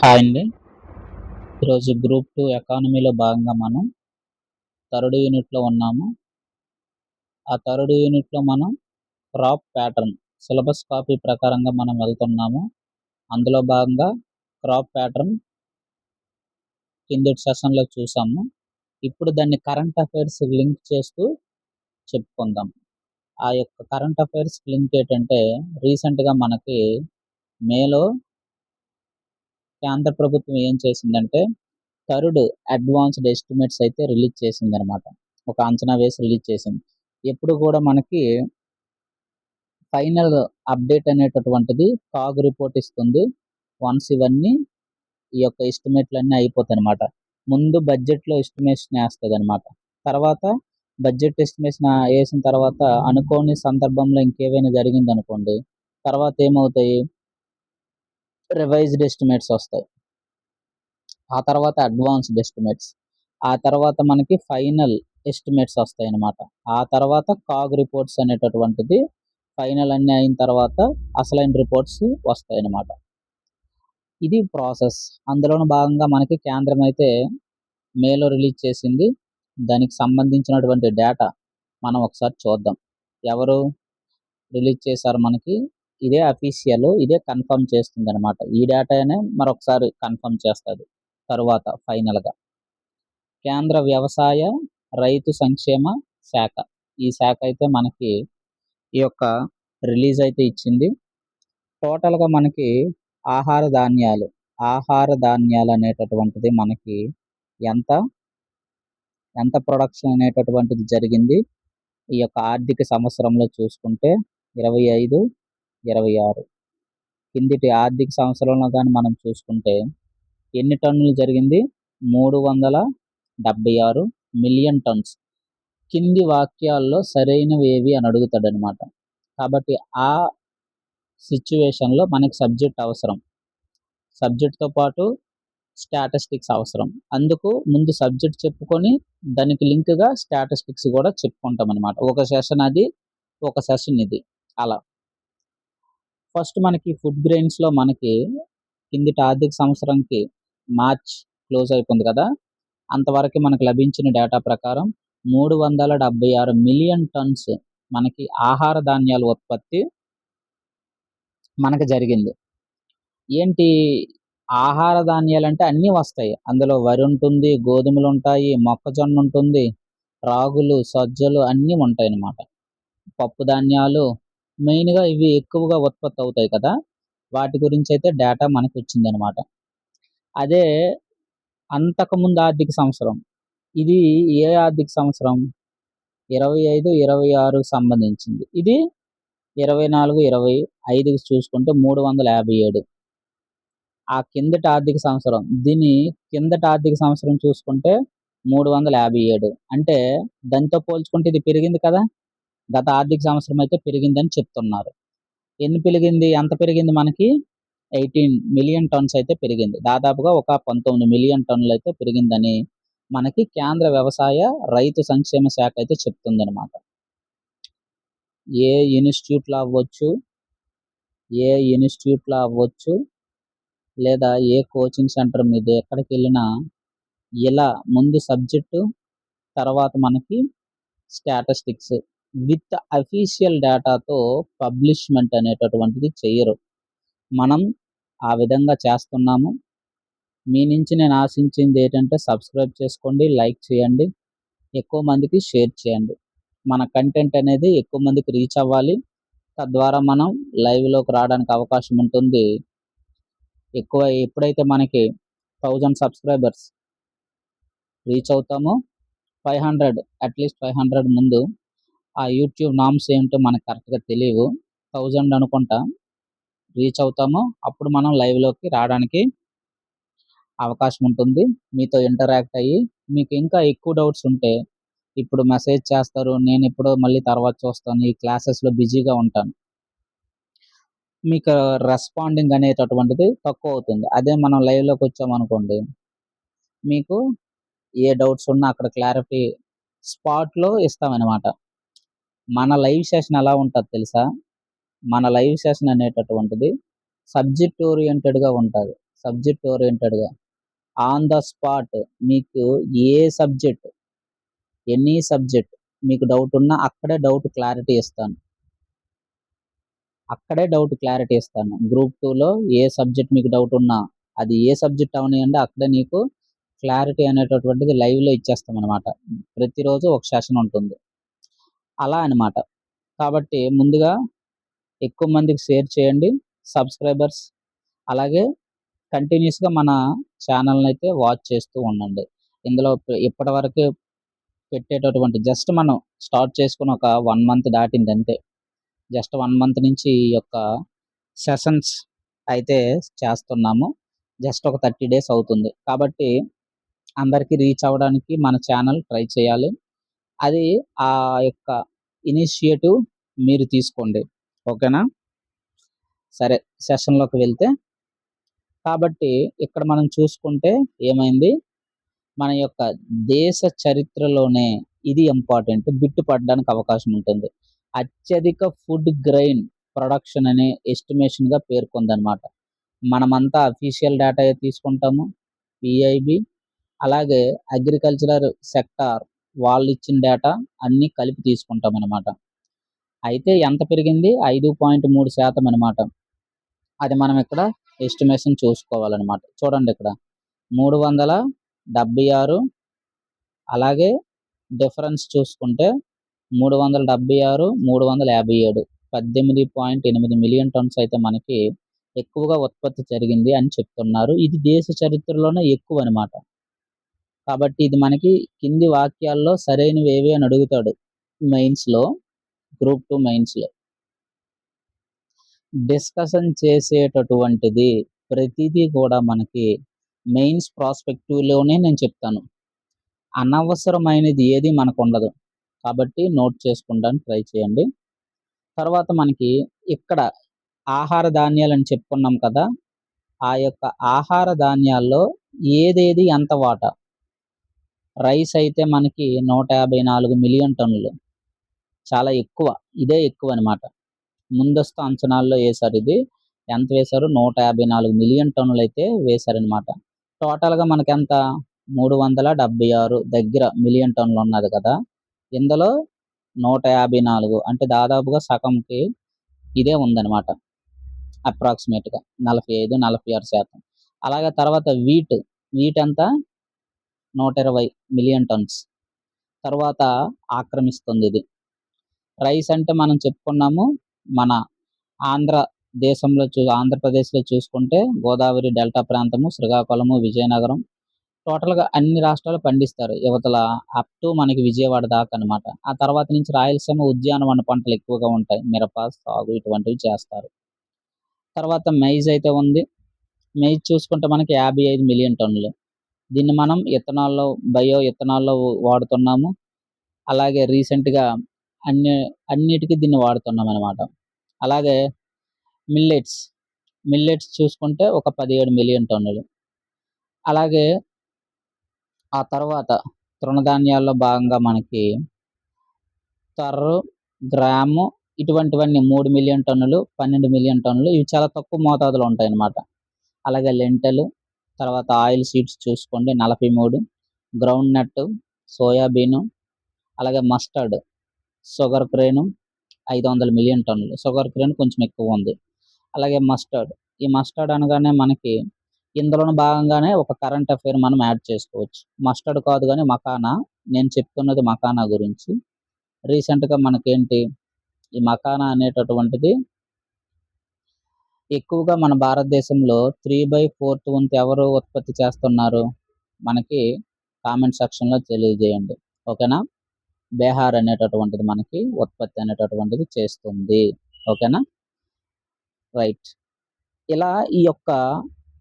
Hi అండి. ఈరోజు group 2 ఎకానమీలో భాగంగా మనం థర్డ్ యూనిట్‌లో ఉన్నాము. ఆ థర్డ్ యూనిట్‌లో మనం క్రాప్ ప్యాటర్న్ సిలబస్ కాపీ ప్రకారంగా మనం వెళ్తున్నాము. అందులో భాగంగా క్రాప్ ప్యాటర్న్ కిందటి సెషన్‌లో చూసాము. ఇప్పుడు దాన్ని కరెంట్ అఫైర్స్‌కి లింక్ చేస్తూ చెప్పుకుందాం. ఆ యొక్క కరెంట్ అఫైర్స్‌కి లింక్ ఏంటంటే రీసెంట్‌గా మనకి మేలో కేంద్ర ప్రభుత్వం ఏం చేసిందంటే థర్డ్ అడ్వాన్స్డ్ ఎస్టిమేట్స్ అయితే రిలీజ్ చేసిందనమాట. ఒక అంచనా వేసి రిలీజ్ చేసింది. ఎప్పుడు కూడా మనకి ఫైనల్ అప్డేట్ అనేటటువంటిది కాగ్ రిపోర్ట్ ఇస్తుంది. వన్స్ ఇవన్నీ ఈ యొక్క ఎస్టిమేట్‌లన్నీ అయిపోతాయనమాట. ముందు బడ్జెట్‌లో ఎస్టిమేషన్ ఏస్తదనమాట. తర్వాత బడ్జెట్ ఎస్టిమేషన్ ఏసిన తర్వాత అనుకోని సందర్భంలో ఇంకేమైనా జరిగిందనుకోండి, తర్వాత ఏమవుతాయి? రివైజ్డ్ ఎస్టిమేట్స్ వస్తాయి. ఆ తర్వాత అడ్వాన్స్డ్ ఎస్టిమేట్స్. ఆ తర్వాత మనకి ఫైనల్ ఎస్టిమేట్స్ వస్తాయన్నమాట. ఆ తర్వాత కాగ్ రిపోర్ట్స్ అనేటటువంటిది ఫైనల్ అన్నీ అయిన తర్వాత అసలైన రిపోర్ట్స్ వస్తాయన్నమాట. ఇది ప్రాసెస్. అందులోను భాగంగా మనకి కేంద్రం అయితే మేలో రిలీజ్ చేసింది. దానికి సంబంధించినటువంటి డేటా మనం ఒకసారి చూద్దాం. ఎవరు రిలీజ్ చేశారు మనకి? ఇదే అఫీషియల్. ఇదే కన్ఫర్మ్ చేస్తుందన్నమాట. ఈ డేటానే మరొకసారి కన్ఫర్మ్ చేస్తది తరువాత ఫైనల్‌గా. కేంద్ర వ్యవసాయ, రైతు సంక్షేమ శాఖ. ఈ శాఖ అయితే మనకి ఈ యొక్క రిలీజ్ అయితే ఇచ్చింది. టోటల్‌గా మనకి ఆహార ధాన్యాలు, ఆహార ధాన్యాలు అనేటటువంటిది మనకి ఎంత, ఎంత ప్రొడక్షన్ అనేటటువంటిది జరిగింది. ఈ యొక్క ఆర్థిక సంవత్సరంలో చూసుకుంటే 25, 26 కిందటి ఆర్థిక సంవత్సరంలో గాని మనం చూసుకుంటే ఎన్ని టన్నులు జరిగింది? 376 మిలియన్ టన్స్. కింది వాక్యాల్లో సరైనవేవి అని అడుగుతాడనమాట. కాబట్టి ఆ సిట్యుయేషన్‌లో మనకి సబ్జెక్ట్ అవసరం. సబ్జెక్ట్‌తో పాటు స్టాటిస్టిక్స్ అవసరం. అందుకు ముందు సబ్జెక్ట్ చెప్పుకొని దానికి లింక్‌గా స్టాటిస్టిక్స్ గూడా చెప్పుకుంటామనమాట. ఒక సెషన్ అది, ఒక సెషన్ ఇది. అలా. ఫస్ట్ మనకి ఫుడ్ గ్రెయిన్స్‌లో మనకి కిందటి ఆర్థిక సంవత్సరంకి మార్చ్ క్లోజ్ అయిపోయింది కదా! అంతవరకు మనకు లభించిన డేటా ప్రకారం 376 మిలియన్ టన్స్ మనకి ఆహార ధాన్యాల ఉత్పత్తి మనకు జరిగింది. ఏంటి ఆహార ధాన్యాలంటే అన్నీ వస్తాయి. అందులో వరి ఉంటుంది, గోధుమలుంటాయి, మొక్కజొన్న ఉంటుంది, రాగులు, సజ్జలు అన్నీ ఉంటాయన్నమాట. పప్పు ధాన్యాలు మెయిన్‌గా ఇవి ఎక్కువగా ఉత్పత్తి అవుతాయి కదా! వాటి గురించైతే డేటా మనకొచ్చిందనమాట. అదే అంతకుముందు ఆర్థిక సంవత్సరం. ఇది ఏ ఆర్థిక సంవత్సరం? 25, 26కి సంబంధించింది. ఇది 24, 25కి చూసుకుంటే 357. ఆ కిందటి ఆర్థిక సంవత్సరం. దీని కిందటి ఆర్థిక సంవత్సరం చూసుకుంటే 357. అంటే దానితో పోల్చుకుంటే ఇది పెరిగింది కదా! గత ఆర్థిక సంవత్సరం అయితే పెరిగిందని చెప్తున్నారు. ఎన్ని పెరిగింది? ఎంత పెరిగింది మనకి? 18 మిలియన్ టన్స్ అయితే పెరిగింది. దాదాపుగా ఒక 19 మిలియన్ టన్నులైతే పెరిగిందని మనకి కేంద్ర వ్యవసాయ, రైతు సంక్షేమ శాఖ అయితే చెప్తుందనమాట. ఏ ఇన్‌స్టిట్యూట్‌లో అవ్వచ్చు, ఏ ఇన్‌స్టిట్యూట్‌లో అవ్వచ్చు, లేదా ఏ కోచింగ్ సెంటర్ మీద ఎక్కడికెళ్ళినా ఇలా ముందు సబ్జెక్టు, తర్వాత మనకి స్టాటిస్టిక్స్ విత్ అఫీషియల్ డేటాతో పబ్లిష్‌మెంట్ అనేటటువంటిది చెయ్యరు. మనం ఆ విధంగా చేస్తున్నాము. మీ నుంచి నేను ఆశించింది ఏంటంటే సబ్స్క్రైబ్ చేసుకోండి, లైక్ చేయండి, ఎక్కువ మందికి షేర్ చేయండి. మన కంటెంట్ అనేది ఎక్కువ మందికి రీచ్ అవ్వాలి. తద్వారా మనం లైవ్‌లోకి రావడానికి అవకాశం ఉంటుంది. ఎప్పుడైతే మనకి 1000 సబ్స్క్రైబర్స్ రీచ్ అవుతామో 500 అట్‌లీస్ట్ 500 ముందు ఆ యూట్యూబ్ నార్మ్స్ ఏంటో మనకు కరెక్ట్‌గా తెలీవు. 1000 అనుకుంటా రీచ్ అవుతామో అప్పుడు మనం లైవ్‌లోకి రావడానికి అవకాశం ఉంటుంది. మీతో ఇంటరాక్ట్ అయ్యి మీకు ఇంకా ఎక్కువ డౌట్స్ ఉంటే ఇప్పుడు మెసేజ్ చేస్తారు. నేనెప్పుడో మళ్ళీ తర్వాత చూస్తాను. ఈ క్లాసెస్‌లో బిజీగా ఉంటాను. మీకు రెస్పాండింగ్ అనేటటువంటిది తక్కువవుతుంది. అదే మనం లైవ్‌లోకొచ్చామనుకోండి, మీకు ఏ డౌట్స్ ఉన్నా అక్కడ క్లారిటీ స్పాట్‌లో ఇస్తామనమాట. మన లైవ్ సెషన్ ఎలా ఉంటది తెలుసా? మన లైవ్ సెషన్ అనేటటువంటిది సబ్జెక్ట్ ఓరియెంటెడ్‌గా ఉంటది. సబ్జెక్ట్ ఓరియంటెడ్గా ఆన్ ద స్పాట్ మీకు ఏ సబ్జెక్ట్, ఎనీ సబ్జెక్ట్ మీకు డౌట్ ఉన్నా అక్కడే డౌట్ క్లారిటీ ఇస్తాను. గ్రూప్ 2లో ఏ సబ్జెక్ట్ మీకు డౌట్ ఉన్నా అది ఏ సబ్జెక్ట్ అవనియండి, అక్కడే నీకు క్లారిటీ అనేటటువంటిది లైవ్లో ఇచ్చేస్తాం అనమాట. ప్రతిరోజు ఒక సెషన్ ఉంటుంది అలా అనమాట. కాబట్టి ముందుగా ఎక్కువ మందికి షేర్ చేయండి, సబ్స్క్రైబర్స్. అలాగే కంటిన్యూస్గా మన ఛానల్ని అయితే వాచ్ చేస్తూ ఉండండి. ఇందులో ఇప్పటివరకు పెట్టేటటువంటి జస్ట్ మనం స్టార్ట్ చేసుకుని ఒక 1 మంత్ దాటింది అంతే. జస్ట్ 1 మంత్ నుంచి ఈ యొక్క సెషన్స్ అయితే చేస్తున్నాము. జస్ట్ ఒక 30 డేస్ అవుతుంది. కాబట్టి అందరికీ రీచ్ అవ్వడానికి మన ఛానల్ ట్రై చేయాలి. అది ఆ యొక్క ఇనిషియేటివ్ మీరు తీసుకోండి. ఓకేనా? సరే, సెషన్లోకి వెళ్తే కాబట్టి ఇక్కడ మనం చూసుకుంటే ఏమైంది, మన యొక్క దేశ చరిత్రలోనే ఇది ఇంపార్టెంట్, బిట్టు పడడానికి అవకాశం ఉంటుంది. అత్యధిక ఫుడ్ గ్రెయిన్ ప్రొడక్షన్ అనే ఎస్టిమేషన్గా పేర్కొందనమాట. మనమంతా అఫీషియల్ డేటా తీసుకుంటాము, పిఐబి, అలాగే అగ్రికల్చరల్ సెక్టార్ వాళ్ళు ఇచ్చిన డేటా అన్నీ కలిపి తీసుకుంటాం అనమాట. అయితే ఎంత పెరిగింది? 5.3% అనమాట. అది మనం ఇక్కడ ఎస్టిమేషన్ చూసుకోవాలన్నమాట. చూడండి ఇక్కడ 376, అలాగే డిఫరెన్స్ చూసుకుంటే 376, 357, 18.8 మిలియన్ టన్స్ అయితే మనకి ఎక్కువగా ఉత్పత్తి జరిగింది అని చెప్తున్నారు. ఇది దేశ చరిత్రలోనే ఎక్కువ అనమాట. కాబట్టి ఇది మనకి కింది వాక్యాల్లో సరైనవి ఏవి అని అడుగుతాడు మెయిన్స్లో, గ్రూప్ 2 మెయిన్స్లో. డిస్కషన్ చేసేటటువంటిది ప్రతిదీ కూడా మనకి మెయిన్స్ ప్రాస్పెక్టివ్లోనే నేను చెప్తాను. అనవసరమైనది ఏది మనకు ఉండదు. కాబట్టి నోట్ చేసుకుంటానికి ట్రై చేయండి. తర్వాత మనకి ఇక్కడ ఆహార ధాన్యాలని చెప్పుకున్నాం కదా, ఆ యొక్క ఆహార ధాన్యాల్లో ఏదేది ఎంత వాటా. రైస్ అయితే మనకి 154 మిలియన్ టన్నులు, చాలా ఎక్కువ. ఇదే ఎక్కువ అనమాట. ముందస్తు అంచనాల్లో వేశారు. ఇది ఎంత వేశారు? 154 మిలియన్ టన్నులు అయితే వేశారనమాట. టోటల్గా మనకి ఎంత? 376 దగ్గర మిలియన్ టన్నులు ఉన్నది కదా, ఇందులో 154 అంటే దాదాపుగా సగంకి ఇదే ఉందన్నమాట. అప్రాక్సిమేట్గా 45-46%. అలాగే తర్వాత వీట్ ఎంత? 120 మిలియన్ టన్స్ తర్వాత ఆక్రమిస్తుంది ఇది. రైస్ అంటే మనం చెప్పుకున్నాము, మన ఆంధ్రప్రదేశ్లో చూసుకుంటే గోదావరి డెల్టా ప్రాంతము, శ్రీకాకుళము, విజయనగరం, టోటల్గా అన్ని రాష్ట్రాలు పండిస్తారు. యువతల అప్ టు మనకి విజయవాడ దాకా అనమాట. ఆ తర్వాత నుంచి రాయలసీమ ఉద్యానవన పంటలు ఎక్కువగా ఉంటాయి. మిరప సాగు ఇటువంటివి చేస్తారు. తర్వాత మైజ్ అయితే ఉంది. మైజ్ చూసుకుంటే మనకి 55 మిలియన్ టన్నులు. దీన్ని మనం బయో ఇథనాల్లో వాడుతున్నాము. అలాగే రీసెంట్గా అన్నిటికీ దీన్ని వాడుతున్నాం అనమాట. అలాగే మిల్లెట్స్ చూసుకుంటే ఒక 17 మిలియన్ టన్నులు. అలాగే ఆ తర్వాత తృణధాన్యాల్లో భాగంగా మనకి తర్రు, గ్రాము ఇటువంటివన్నీ 3 మిలియన్ టన్నులు, 12 మిలియన్ టన్నులు. ఇవి చాలా తక్కువ మోతాదులో ఉంటాయి అన్నమాట. అలాగే లెంటలు, తర్వాత ఆయిల్ సీడ్స్ చూసుకోండి 43, గ్రౌండ్ నట్, సోయాబీను, అలాగే మస్టర్డ్, షుగర్ క్రేను 500 మిలియన్ టన్నులు. షుగర్ క్రేన్ కొంచెం ఎక్కువ ఉంది. అలాగే ఈ మస్టర్డ్ అనగానే మనకి ఇందులోని భాగంగానే ఒక కరెంట్ అఫైర్ మనం యాడ్ చేసుకోవచ్చు. మస్టర్డ్ కాదు కానీ మకానా, నేను చెప్తున్నది మకానా గురించి. రీసెంట్గా మనకేంటి, ఈ మకానా అనేటటువంటిది ఎక్కువగా మన భారతదేశంలో 3/4 వంతు ఎవరు ఉత్పత్తి చేస్తున్నారు? మనకి కామెంట్ సెక్షన్లో తెలియజేయండి. ఓకేనా? బీహార్ అనేటటువంటిది మనకి ఉత్పత్తి అనేటటువంటిది చేస్తుంది. ఓకేనా? రైట్. ఇలా ఈ యొక్క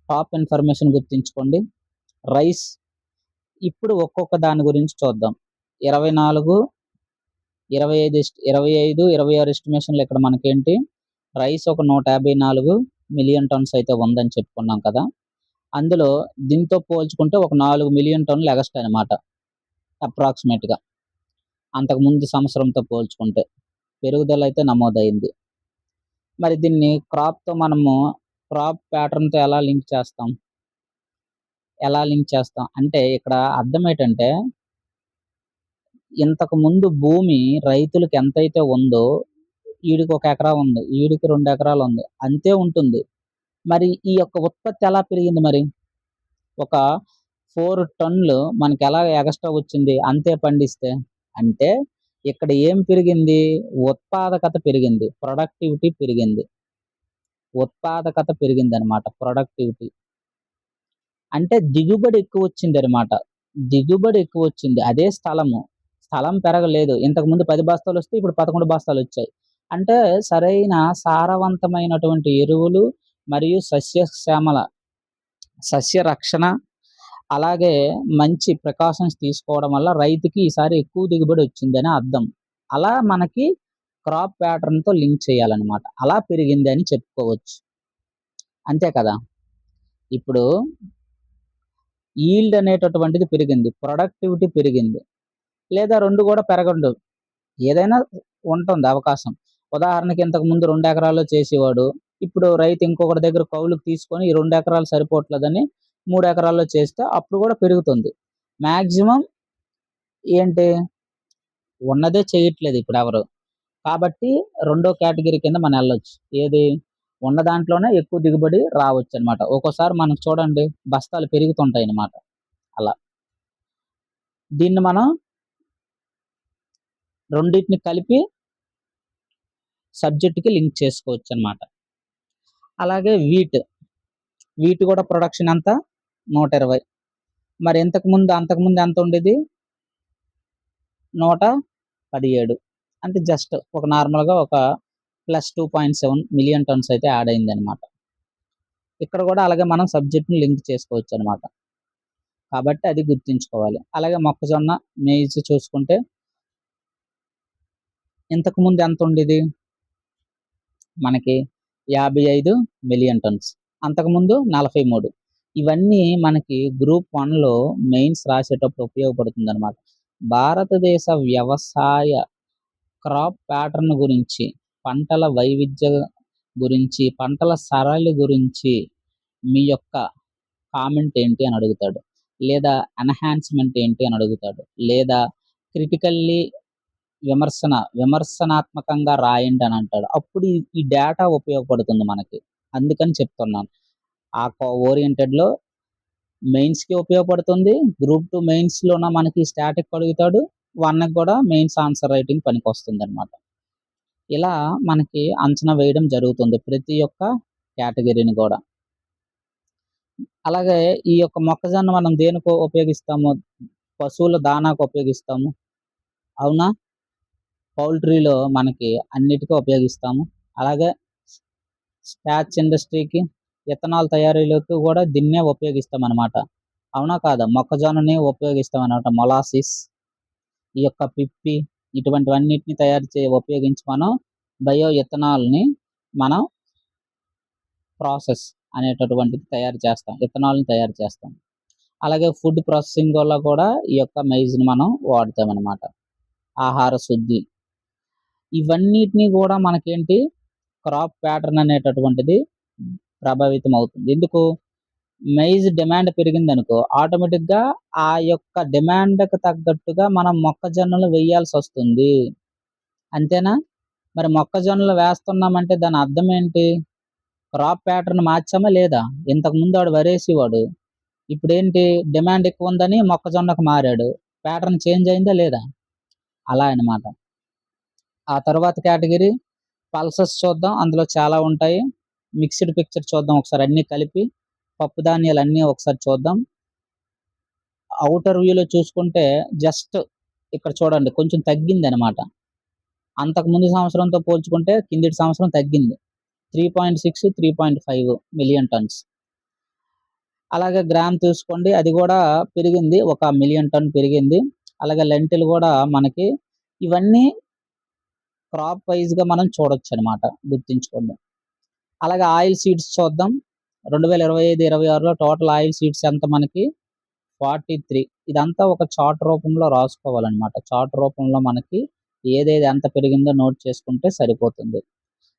టాప్ ఇన్ఫర్మేషన్ గుర్తుంచుకోండి. రైస్ ఇప్పుడు ఒక్కొక్క దాని గురించి చూద్దాం. 24, 25, 26 ఎస్టిమేషన్లు ఇక్కడ మనకేంటి, రైస్ ఒక 154 మిలియన్ టన్స్ అయితే ఉందని చెప్పుకున్నాం కదా. అందులో దీంతో పోల్చుకుంటే ఒక 4 మిలియన్ టన్నులు ఎగస్ట్రా అనమాట. అప్రాక్సిమేట్గా అంతకుముందు సంవత్సరంతో పోల్చుకుంటే పెరుగుదల అయితే నమోదైంది. మరి దీన్ని క్రాప్ ప్యాటర్న్తో ఎలా లింక్ చేస్తాం? ఎలా లింక్ చేస్తాం అంటే ఇక్కడ అర్థం ఏంటంటే ఇంతకు ముందు భూమి రైతులకు ఎంతైతే ఉందో ఈడికి 1 ఎకరా ఉంది. ఈడికి 2 ఎకరాలు ఉంది. అంతే ఉంటుంది. మరి ఈ యొక్క ఉత్పత్తి ఎలా పెరిగింది మరి? ఒక 4 టన్నులు మనకెలా ఎగస్ట్రా వచ్చింది అంతే పండిస్తే? అంటే ఇక్కడ ఏం పెరిగింది? ఉత్పాదకత పెరిగింది. ప్రొడక్టివిటీ పెరిగింది. ఉత్పాదకత పెరిగిందనమాట. ప్రొడక్టివిటీ. అంటే దిగుబడి ఎక్కువొచ్చిందనమాట. దిగుబడి ఎక్కువొచ్చింది. అదే స్థలము. స్థలం పెరగలేదు. ఇంతకుముందు 10 బస్తాలొస్తే ఇప్పుడు 11 బస్తాలొచ్చాయి. అంటే సరైన సారవంతమైనటువంటి ఎరువులు మరియు సస్య రక్షణ అలాగే మంచి ప్రికాషన్స్ తీసుకోవడం వల్ల రైతుకి ఈసారి ఎక్కువ దిగుబడి వచ్చిందని అర్థం. అలా మనకి క్రాప్ ప్యాటర్న్‌తో లింక్ చేయాలనమాట. అలా పెరిగిందని చెప్పుకోవచ్చు. అంతే కదా! ఇప్పుడు ఈల్డ్ అనేటటువంటిది పెరిగింది. ప్రొడక్టివిటీ పెరిగింది. లేదా 2 కూడా పెరగండు. ఏదైనా ఉంటుంది అవకాశం. ఉదాహరణకి ఇంతకుముందు 2 ఎకరాల్లో చేసేవాడు. ఇప్పుడు రైతు ఇంకొకరి దగ్గర కౌలుకి తీసుకొని ఈ 2 ఎకరాలు సరిపోవట్లేదని 3 ఎకరాల్లో చేస్తే అప్పుడు కూడా పెరుగుతుంది. మాక్సిమం ఏంటి? ఉన్నదే చేయట్లేదు ఇప్పుడెవరు. కాబట్టి రెండో కేటగిరీ కింద మనం ఎళ్ళొచ్చు. ఏది? ఉన్న దాంట్లోనే ఎక్కువ దిగుబడి రావచ్చనమాట. ఒక్కోసారి మనకు చూడండి బస్తాలు పెరుగుతుంటాయనమాట. అలా. దీన్ని మనం రెండిటిని కలిపి సబ్జెక్ట్‌కి లింక్ చేసుకోవచ్చనమాట. అలాగే వీట్ కూడా ప్రొడక్షన్ ఎంత? 120. మరి అంతకుముందు ఎంత ఉండేది? 117. అంటే జస్ట్ ఒక నార్మల్‌గా ఒక ప్లస్ 2.7 మిలియన్ టన్స్ అయితే యాడ్ అయిందనమాట. ఇక్కడ కూడా అలాగే మనం సబ్జెక్ట్‌ని లింక్ చేసుకోవచ్చనమాట. కాబట్టి అది గుర్తుంచుకోవాలి. అలాగే మొక్కజొన్న, మేజ్ చూసుకుంటే ఇంతకుముందు ఎంత ఉండేది? మనకి 55 మిలియన్ టన్స్. అంతకుముందు 43. ఇవన్నీ మనకి గ్రూప్ 1లో మెయిన్స్ రాసేటప్పుడు ఉపయోగపడుతుందనమాట. భారతదేశ వ్యవసాయ క్రాప్ ప్యాటర్న్ గురించి, పంటల వైవిధ్య గురించి, పంటల సరళి గురించి మీ యొక్క కామెంట్ ఏంటి అని అడుగుతాడు. లేదా ఎన్హాన్స్‌మెంట్ ఏంటి అని అడుగుతాడు. లేదా క్రిటికల్లీ విమర్శనాత్మకంగా రాయండి అని అంటాడు. అప్పుడు ఈ డేటా ఉపయోగపడుతుంది మనకి. అందుకని చెప్తున్నాను. ఆ ఓరియెంటెడ్‌లో మెయిన్స్‌కి ఉపయోగపడుతుంది. గ్రూప్ 2 మెయిన్స్‌లోన మనకి స్టాటిక్ అడుగుతాడు. 1కి కూడా మెయిన్స్ ఆన్సర్ రైటింగ్ పనికొస్తుందనమాట. ఇలా మనకి అంచనా వేయడం జరుగుతుంది. ప్రతి ఒక్క కేటగిరీని గూడా. అలాగే ఈ యొక్క మొక్కజొన్న మనం దేనికి ఉపయోగిస్తాము? పశువుల దానాకు ఉపయోగిస్తాము. అవునా? పౌల్ట్రీలో మనకి అన్నిటికి ఉపయోగిస్తాము. అలాగే స్టార్చ్ ఇండస్ట్రీకి, ఇథనాల్ తయారీలోకి కూడా దీన్నే ఉపయోగిస్తామనమాట. అవునా కాదా? మొక్కజొన్నని ఉపయోగిస్తామనమాట. మొలాసిస్, ఈ యొక్క పిప్పి ఇటువంటివన్నిటిని ఉపయోగించి మనం బయో ఇథనాల్‌ని మనం ప్రాసెస్ అనేటటువంటిది తయారు చేస్తాం. ఇథనాల్‌ని తయారు చేస్తాం. అలాగే ఫుడ్ ప్రాసెసింగ్‌లో కూడా ఈ యొక్క మైజ్‌ని మనం వాడతామనమాట. ఆహార శుద్ధి. ఇవన్నిటిని కూడా మనకేంటి క్రాప్ ప్యాటర్న్ అనేటటువంటిది ప్రభావితం అవుతుంది. ఎందుకు? మైజ్ డిమాండ్ పెరిగిందనుకో ఆటోమేటిక్‌గా ఆ యొక్క డిమాండ్‌కి తగ్గట్టుగా మనం మొక్కజొన్నలు వేయాల్సొస్తుంది. అంతేనా? మరి మొక్కజొన్నలు వేస్తున్నామంటే దాని అర్థం ఏంటి? క్రాప్ ప్యాటర్న్ మార్చామా లేదా? ఇంతకుముందు ఆడు వరేసేవాడు. ఇప్పుడేంటి డిమాండ్ ఎక్కువుందని మొక్కజొన్నకు మారాడు. ప్యాటర్న్ చేంజ్ అయిందా లేదా? అలా అన్నమాట. ఆ తర్వాత కేటగిరీ పల్సెస్ చూద్దాం. అందులో చాలా ఉంటాయి. మిక్స్డ్ పిక్చర్ చూద్దాం ఒకసారి అన్నీ కలిపి. పప్పు ధాన్యాలన్నీ ఒకసారి చూద్దాం. ఔటర్ వ్యూలో చూసుకుంటే జస్ట్ ఇక్కడ చూడండి కొంచెం తగ్గిందనమాట. అంతకుముందు సంవత్సరంతో పోల్చుకుంటే కిందటి సంవత్సరం తగ్గింది. 3.6, 3.5 మిలియన్ టన్స్. అలాగే గ్రామ్ చూసుకోండి అది కూడా పెరిగింది. 1 మిలియన్ టన్ పెరిగింది. అలాగే లెంటిల్ కూడా మనకి ఇవన్నీ క్రాప్ వైస్‌గా మనం చూడొచ్చనమాట. గుర్తుంచుకోండి. అలాగే ఆయిల్ సీడ్స్ చూద్దాం. 2025, 26లో టోటల్ ఆయిల్ సీడ్స్ ఎంత మనకి 43. ఇదంతా ఒక చార్ట్ రూపంలో రాసుకోవాలనమాట. చార్ట్ రూపంలో మనకి ఏదేది ఎంత పెరిగిందో నోట్ చేసుకుంటే సరిపోతుంది.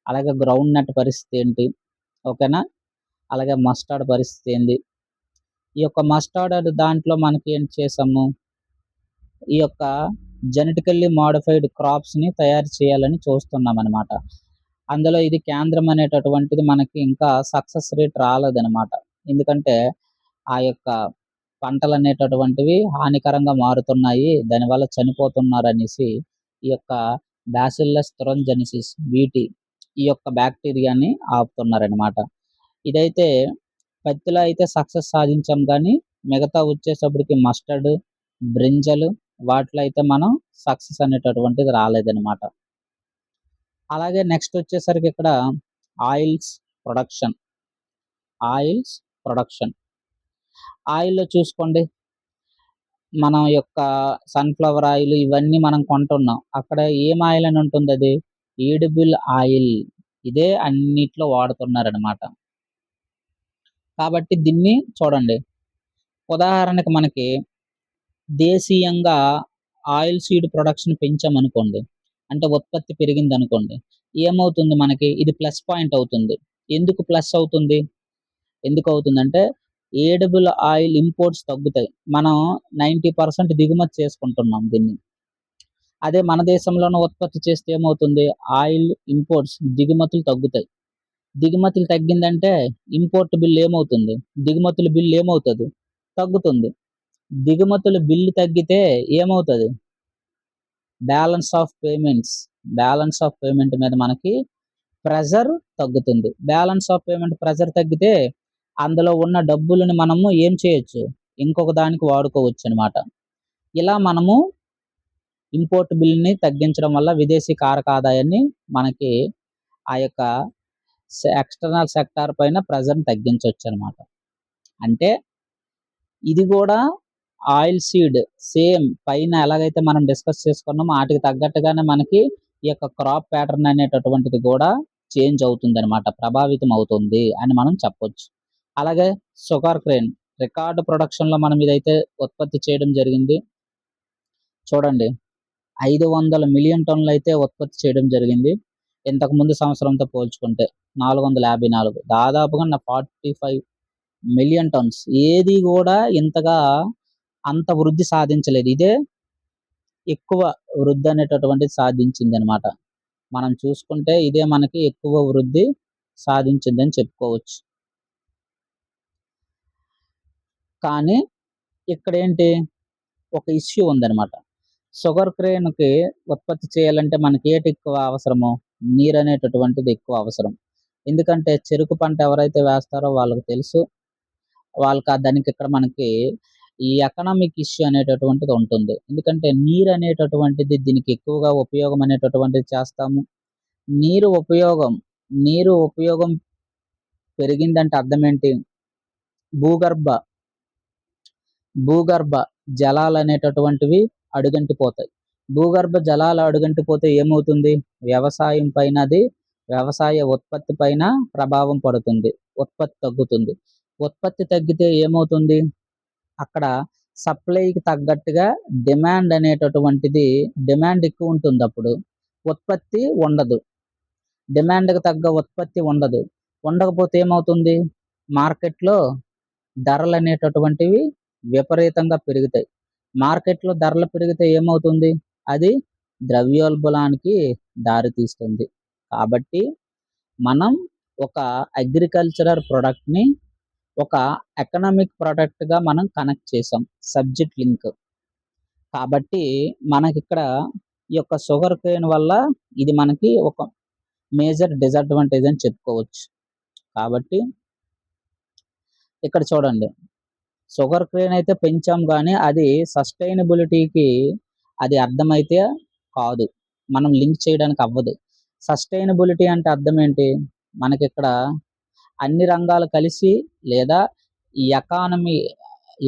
అలాగే గ్రౌండ్ నట్ పరిస్థితి ఏంటి? ఓకేనా? అలాగే మస్టర్డ్ పరిస్థితి ఏంది? ఈ యొక్క మస్టర్డ్ దాంట్లో మనకి ఏం చేసాము, ఈ యొక్క జెనెటికల్లీ మోడిఫైడ్ క్రాప్స్‌ని తయారు చేయాలని చూస్తున్నామనమాట. అందులో ఇది కేంద్రం అనేటటువంటిది మనకి ఇంకా సక్సెస్ రేట్ రాలేదనమాట. ఎందుకంటే, ఆ యొక్క పంటలనేటటువంటివి హానికరంగా మారుతున్నాయి. దానివల్ల చనిపోతున్నారనేసి ఈ యొక్క బాసిల్లస్ తురింజెనిసిస్ వీటి ఈ యొక్క బ్యాక్టీరియాని ఆపుతున్నారనమాట. ఇదైతే పత్తిలో అయితే సక్సెస్ సాధించాం గానీ, మిగతా వచ్చేసప్పటికి మస్టర్డ్, బ్రింజలు వాటిలో అయితే మనం సక్సెస్ అనేటటువంటిది రాలేదనమాట. అలాగే నెక్స్ట్ వచ్చేసరికి ఇక్కడ ఆయిల్స్ ప్రొడక్షన్. Oils production. ఆయిల్‌లో చూసుకోండి, మనం యొక్క సన్‌ఫ్లవర్ ఆయిల్ ఇవన్నీ మనం కొంటున్నాం. అక్కడ ఏం ఆయిల్ అని ఉంటుందది? Edible oil. ఇదే అన్నిట్లో వాడుతున్నారనమాట. కాబట్టి దీన్ని చూడండి. ఉదాహరణకి మనకి దేశీయంగా ఆయిల్ సీడ్ ప్రొడక్షన్ పెంచామనుకోండి, అంటే ఉత్పత్తి పెరిగిందనుకోండి, ఏమవుతుంది మనకి? ఇది ప్లస్ పాయింట్ అవుతుంది. ఎందుకు ప్లస్ అవుతుంది? ఎందుకవుతుందంటే, ఎడిబుల్ ఆయిల్ ఇంపోర్ట్స్ తగ్గుతాయి. మనం 90% దిగుమతి చేసుకుంటున్నాం దీన్ని. అదే మన దేశంలోనే ఉత్పత్తి చేస్తే ఏమవుతుంది? ఆయిల్ ఇంపోర్ట్స్ దిగుమతులు తగ్గుతాయి. దిగుమతులు తగ్గిందంటే ఇంపోర్ట్ బిల్ ఏమవుతుంది? దిగుమతుల బిల్ ఏమవుతది? తగ్గుతుంది. దిగుమతుల బిల్లు తగ్గితే ఏమవుతది? బ్యాలెన్స్ ఆఫ్ పేమెంట్ మీద మనకి ప్రెషర్ తగ్గుతుంది. బ్యాలెన్స్ ఆఫ్ పేమెంట్ ప్రెషర్ తగ్గితే అందులో ఉన్న డబ్బులని మనము ఏం చేయొచ్చు? ఇంకొక దానికి వాడుకోవచ్చనమాట. ఇలా మనము ఇంపోర్ట్ బిల్‌ని తగ్గించడం వల్ల విదేశీ కారక ఆదాయాన్ని మనకి ఆ యొక్క ఎక్స్‌టర్నల్ సెక్టార్ పైన ప్రెషర్‌ని తగ్గించొచ్చనమాట. అంటే ఇది గూడా ఆయిల్ సీడ్ సేమ్ పైన ఎలాగైతే మనం డిస్కస్ చేసుకున్నామో ఆటికి తగ్గట్టుగానే మనకి ఈ యొక్క క్రాప్ ప్యాటర్న్ అనేటటువంటిది గూడా చేంజ్ అవుతుందనమాట. ప్రభావితం అవుతుంది అని మనం చెప్పొచ్చు. అలాగే షుగర్ కేన్ రికార్డ్ ప్రొడక్షన్‌లో మనం ఇదైతే ఉత్పత్తి చేయడం జరిగింది. చూడండి, 500 మిలియన్ టన్నులైతే ఉత్పత్తి చేయడం జరిగింది. ఇంతకుముందు సంవత్సరంతో పోల్చుకుంటే 454 దాదాపుగా 45 మిలియన్ టన్స్. ఏది గూడా ఇంతగా అంత వృద్ధి సాధించలేదు. ఇదే ఎక్కువ వృద్ధి అనేటటువంటిది సాధించిందనమాట. మనం చూసుకుంటే ఇదే మనకి ఎక్కువ వృద్ధి సాధించిందని చెప్పుకోవచ్చు. కానీ ఇక్కడేంటి, ఒక ఇష్యూ ఉందనమాట. షుగర్ కేన్‌కి ఉత్పత్తి చేయాలంటే మనకి ఏటెక్కువ అవసరము? నీరనేటటువంటిది ఎక్కువ అవసరం. ఎందుకంటే చెరుకు పంట ఎవరైతే వేస్తారో వాళ్ళకి తెలుసు. దానికి ఇక్కడ మనకి ఈ ఎకనామిక్ ఇష్యూ అనేటటువంటిది ఉంటుంది. ఎందుకంటే నీరనేటటువంటిది దీనికి ఎక్కువగా ఉపయోగం అనేటటువంటిది చేస్తాము. నీరు ఉపయోగం, నీరు ఉపయోగం పెరిగిందంటే అర్థమేంటి? భూగర్భ భూగర్భ జలాలనేటటువంటివి అడుగంటిపోతాయి. భూగర్భ జలాలు అడుగంటిపోతే ఏమవుతుంది? వ్యవసాయం పైన వ్యవసాయ ఉత్పత్తి పైన ప్రభావం పడుతుంది. ఉత్పత్తి తగ్గుతుంది. ఉత్పత్తి తగ్గితే ఏమవుతుంది? అక్కడ సప్లైకి తగ్గట్టుగా డిమాండ్ ఎక్కువుంటుందప్పుడు. ఉత్పత్తి ఉండదు. డిమాండ్‌కి తగ్గ ఉత్పత్తి ఉండదు. ఉండకపోతే ఏమవుతుంది? మార్కెట్‌లో ధరలనేటటువంటివి విపరీతంగా పెరుగుతాయి. మార్కెట్‌లో ధరలు పెరిగితే ఏమవుతుంది? అది ద్రవ్యోల్బణానికి దారితీస్తుంది. కాబట్టి మనం ఒక అగ్రికల్చరల్ ప్రొడక్ట్‌ని ఒక ఎకనామిక్ ప్రొడక్ట్‌గా మనం కనెక్ట్ చేసాం. Subject link. కాబట్టి మనకిక్కడ ఈ యొక్క షుగర్ కేన్ వల్ల ఇది మనకి ఒక మేజర్ డిసడ్వాంటేజ్ అని చెప్పుకోవచ్చు. కాబట్టి ఇక్కడ చూడండి, షుగర్ కేన్ అయితే పెంచాం గానీ అది సస్టైనబిలిటీకి అది అర్థమైతే కాదు. మనం లింక్ చేయడానికి అవ్వదు. సస్టైనబిలిటీ అంటే అర్థం ఏంటి? మనకిక్కడ అన్ని రంగాలు కలిసి లేదా ఈ ఎకానమీ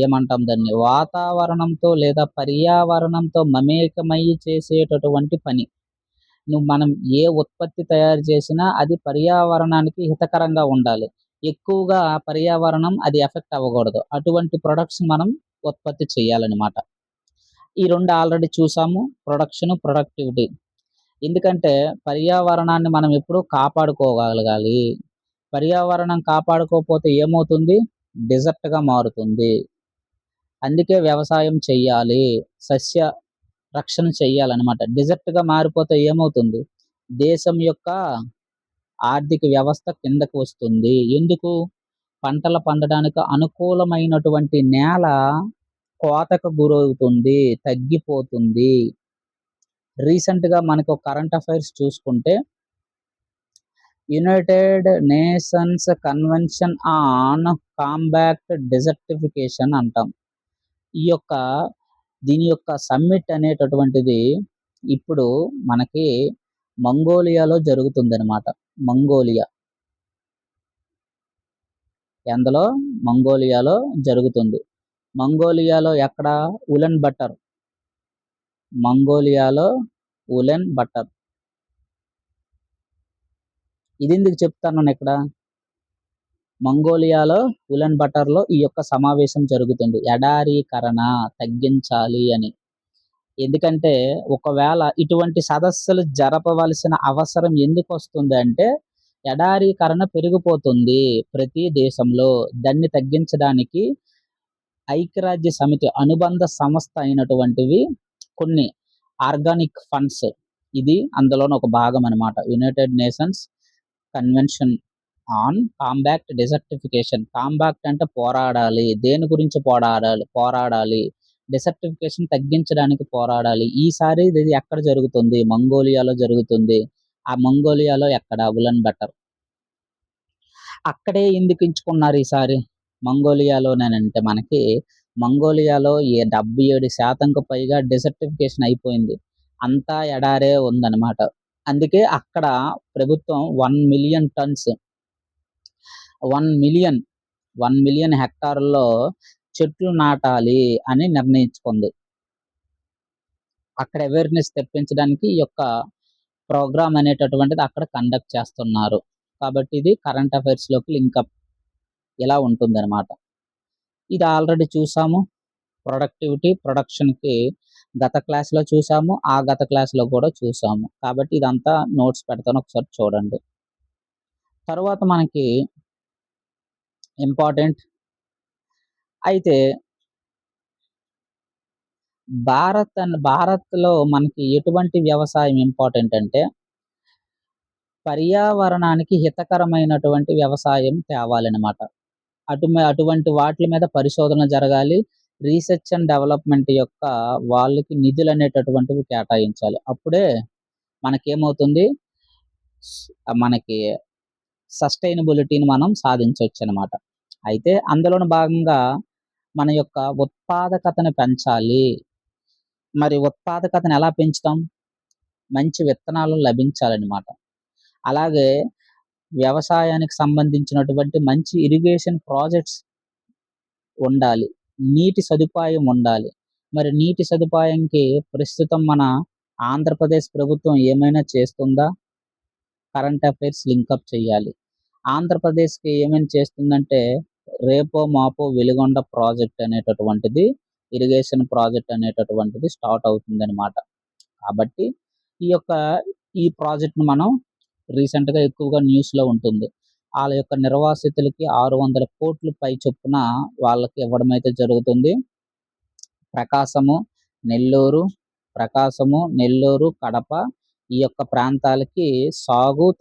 ఏమంటాం దాన్ని? వాతావరణంతో లేదా పర్యావరణంతో మమేకమయ్యి చేసేటటువంటి పని. మనం ఏ ఉత్పత్తి తయారు చేసినా అది పర్యావరణానికి హితకరంగా ఉండాలి. ఎక్కువగా పర్యావరణం అది ఎఫెక్ట్ అవ్వకూడదు. అటువంటి ప్రొడక్ట్స్ మనం ఉత్పత్తి చేయాలనమాట. ఈ 2 ఆల్రెడీ చూసాము. Production, productivity. ఎందుకంటే పర్యావరణాన్ని మనం ఎప్పుడూ కాపాడుకోగలగాలి. పర్యావరణం కాపాడుకోకపోతే ఏమవుతుంది? డెజర్ట్‌గా మారుతుంది. అందుకే వ్యవసాయం చెయ్యాలి. సస్య రక్షణ చెయ్యాలనమాట. డెజర్ట్‌గా మారిపోతే ఏమవుతుంది? దేశం యొక్క ఆర్థిక వ్యవస్థ కిందకు వస్తుంది. ఎందుకు? పంటలు పండడానికి అనుకూలమైనటువంటి నేల కోతకు గురవుతుంది, తగ్గిపోతుంది. రీసెంట్‌గా మనకు కరెంట్ అఫైర్స్ చూసుకుంటే United nations convention on combat desertification అంటాం. ఈ యొక్క దీని యొక్క సమ్మిట్ అనేటటువంటిది ఇప్పుడు మనకి మంగోలియాలో జరుగుతుందనమాట. మంగోలియా. ఎందులో? మంగోలియాలో జరుగుతుంది. మంగోలియాలో ఎక్కడ? Ulan Bator. మంగోలియాలో ఉలెన్ బటర్. ఇదెందుకు చెప్తున్నానిక్కడ? మంగోలియాలో ఉలెన్ బటర్‌లో ఈ యొక్క సమావేశం జరుగుతుంది. ఎడారీకరణ తగ్గించాలి అని. ఎందుకంటే ఒకవేళ ఇటువంటి సదస్సులు జరపవలసిన అవసరం ఎందుకొస్తుందంటే, ఎడారీకరణ పెరిగిపోతుంది ప్రతి దేశంలో. దాన్ని తగ్గించడానికి ఐక్యరాజ్య సమితి అనుబంధ సంస్థ అయినటువంటివి కొన్ని ఆర్గానిక్ ఫండ్స్ ఇది అందులోని ఒక భాగం అనమాట. United nations convention on combat desertification. Combat అంటే పోరాడాలి. దేని గురించి పోరాడాలి. డెసర్టిఫికేషన్ తగ్గించడానికి పోరాడాలి. ఈసారి ఇది ఎక్కడ జరుగుతుంది? మంగోలియాలో జరుగుతుంది. ఆ మంగోలియాలో ఎక్కడ? Ulan butter. అక్కడే ఎందుకు ఎంచుకున్నారు ఈసారి? మంగోలియాలోనేనంటే మనకి మంగోలియాలో 77% పైగా డెసర్టిఫికేషన్ అయిపోయింది. అంతా ఎడారే ఉందన్నమాట. అందుకే అక్కడ ప్రభుత్వం 1,000,000 టన్స్ 1,000,000 హెక్టార్‌ల్లో చెట్లు నాటాలి అని నిర్ణయించుకుంది. అక్కడ అవేర్‌నెస్ తెప్పించడానికి ఈ యొక్క ప్రోగ్రామ్ అనేటటువంటిది అక్కడ కండక్ట్ చేస్తున్నారు. కాబట్టి ఇది కరెంట్ అఫైర్స్‌లోకి లింకప్ ఇలా ఉంటుందనమాట. ఇది ఆల్రెడీ చూసాము. ప్రొడక్షన్‌కి గత క్లాస్‌లో చూసాము. ఆ గత క్లాస్‌లో కూడా చూసాము. కాబట్టి ఇదంతా నోట్స్ పెడతాను ఒకసారి చూడండి. తరువాత మనకి ఇంపార్టెంట్ అయితే భారత్‌లో మనకి ఎటువంటి వ్యవసాయం ఇంపార్టెంట్ అంటే పర్యావరణానికి హితకరమైనటువంటి వ్యవసాయం తేవాలనమాట. అటువంటి వాట్లి మీద పరిశోధన జరగాలి. రీసెర్చ్ అండ్ డెవలప్‌మెంట్ యొక్క వాళ్ళకి నిధులనేటటువంటివి కేటాయించాలి. అప్పుడే మనకేమవుతుంది? మనకి సస్టైనబిలిటీని మనం సాధించొచ్చనమాట. అయితే అందులోని భాగంగా మన యొక్క ఉత్పాదకతను పెంచాలి. మరి ఉత్పాదకతను ఎలా పెంచుతాం? మంచి విత్తనాలు లభించాలనమాట. అలాగే వ్యవసాయానికి సంబంధించినటువంటి మంచి ఇరిగేషన్ ప్రాజెక్ట్స్ ఉండాలి. నీటి సదుపాయం ఉండాలి. మరి నీటి సదుపాయంకి ప్రస్తుతం మన ఆంధ్రప్రదేశ్ ప్రభుత్వం ఏమైనా చేస్తుందా? కరెంట్ అఫైర్స్ లింకప్ చేయాలి. ఆంధ్రప్రదేశ్‌కి ఏమైనా చేస్తుందంటే రేపో మాపో వెలిగొండ ప్రాజెక్ట్ అనేటటువంటిది ఇరిగేషన్ ప్రాజెక్ట్ అనేటటువంటిది స్టార్ట్ అవుతుందనమాట. కాబట్టి ఈ ప్రాజెక్ట్‌ని మనం రీసెంట్‌గా ఎక్కువగా న్యూస్‌లో ఉంటుంది. ఆళ్ళ యొక్క నిర్వాసితులకి 600,00,00,000 పై చొప్పున వాళ్ళకి ఇవ్వడమైతే జరుగుతుంది. ప్రకాశము, నెల్లూరు, కడప ఈ యొక్క ప్రాంతాలకి